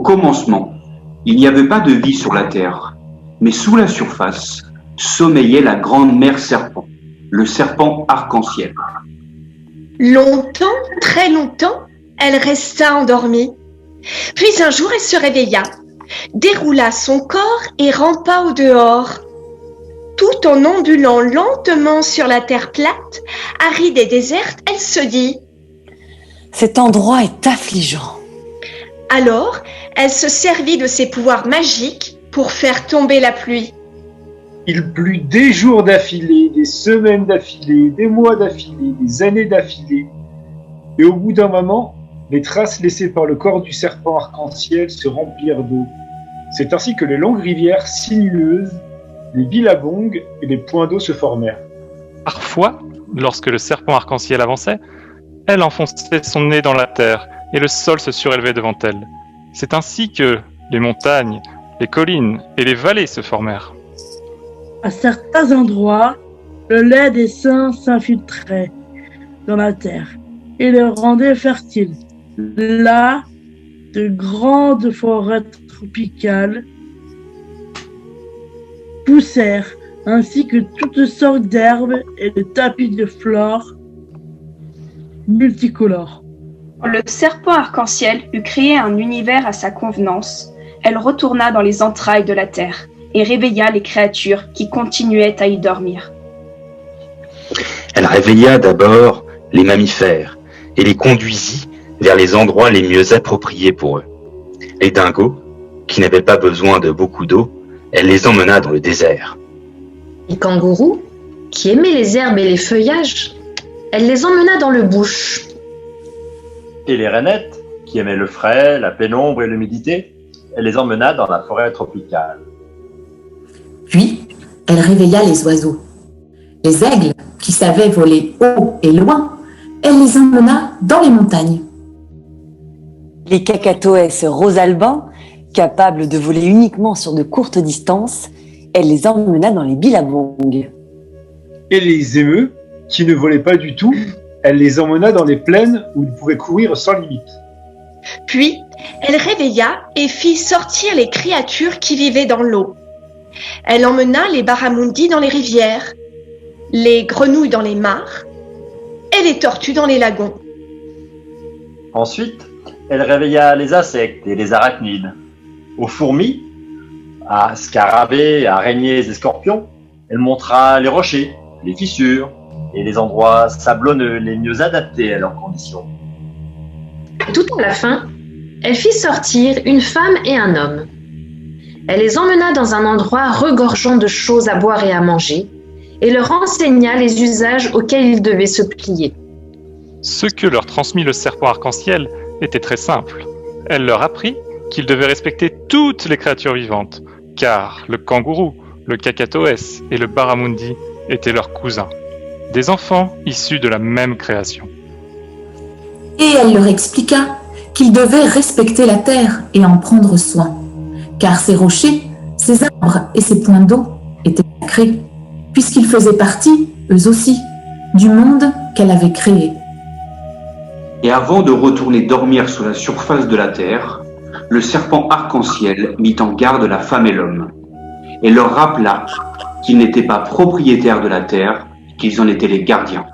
commencement, il n'y avait pas de vie sur la terre, mais sous la surface sommeillait la grande mère serpent, le serpent arc-en-ciel. Longtemps, très longtemps, elle resta endormie. Puis un jour, elle se réveilla, déroula son corps et rampa au dehors. Tout en ondulant lentement sur la terre plate, aride et déserte, elle se dit « Cet endroit est affligeant. » Alors, elle se servit de ses pouvoirs magiques pour faire tomber la pluie. Il plut des jours d'affilée, des semaines d'affilée, des mois d'affilée, des années d'affilée. Et au bout d'un moment, les traces laissées par le corps du serpent arc-en-ciel se remplirent d'eau. C'est ainsi que les longues rivières sinueuses, les billabongs et les points d'eau se formèrent. Parfois, lorsque le serpent arc-en-ciel avançait, elle enfonçait son nez dans la terre et le sol se surélevait devant elle. C'est ainsi que les montagnes, les collines et les vallées se formèrent. À certains endroits, le lait des seins s'infiltrait dans la terre et le rendait fertile. Là, de grandes forêts tropicales poussèrent, ainsi que toutes sortes d'herbes et de tapis de fleurs multicolores. Quand le serpent arc-en-ciel eut créé un univers à sa convenance, elle retourna dans les entrailles de la terre et réveilla les créatures qui continuaient à y dormir. Elle réveilla d'abord les mammifères et les conduisit vers les endroits les mieux appropriés pour eux. Les dingos, qui n'avaient pas besoin de beaucoup d'eau, elle les emmena dans le désert. Les kangourous, qui aimaient les herbes et les feuillages, elle les emmena dans le bush. Et les rainettes, qui aimaient le frais, la pénombre et l'humidité, elle les emmena dans la forêt tropicale. Puis, elle réveilla les oiseaux. Les aigles, qui savaient voler haut et loin, elle les emmena dans les montagnes. Les cacatoès rosalbins, capables de voler uniquement sur de courtes distances, elle les emmena dans les billabongs. Et les émeux, qui ne volaient pas du tout, elle les emmena dans les plaines où ils pouvaient courir sans limite. Puis, elle réveilla et fit sortir les créatures qui vivaient dans l'eau. Elle emmena les barramundi dans les rivières, les grenouilles dans les mares et les tortues dans les lagons. Ensuite, elle réveilla les insectes et les arachnides. Aux fourmis, à scarabées, araignées et scorpions, elle montra les rochers, les fissures et les endroits sablonneux les mieux adaptés à leurs conditions. Tout à la fin, elle fit sortir une femme et un homme. Elle les emmena dans un endroit regorgeant de choses à boire et à manger et leur enseigna les usages auxquels ils devaient se plier. Ce que leur transmit le serpent arc-en-ciel était très simple. Elle leur apprit qu'ils devaient respecter toutes les créatures vivantes, car le kangourou, le cacatoès et le barramundi étaient leurs cousins, des enfants issus de la même création. Et elle leur expliqua qu'ils devaient respecter la terre et en prendre soin, car ces rochers, ces arbres et ces points d'eau étaient sacrés, puisqu'ils faisaient partie, eux aussi, du monde qu'elle avait créé. Et avant de retourner dormir sur la surface de la terre, le serpent arc-en-ciel mit en garde la femme et l'homme, et leur rappela qu'ils n'étaient pas propriétaires de la terre, qu'ils en étaient les gardiens.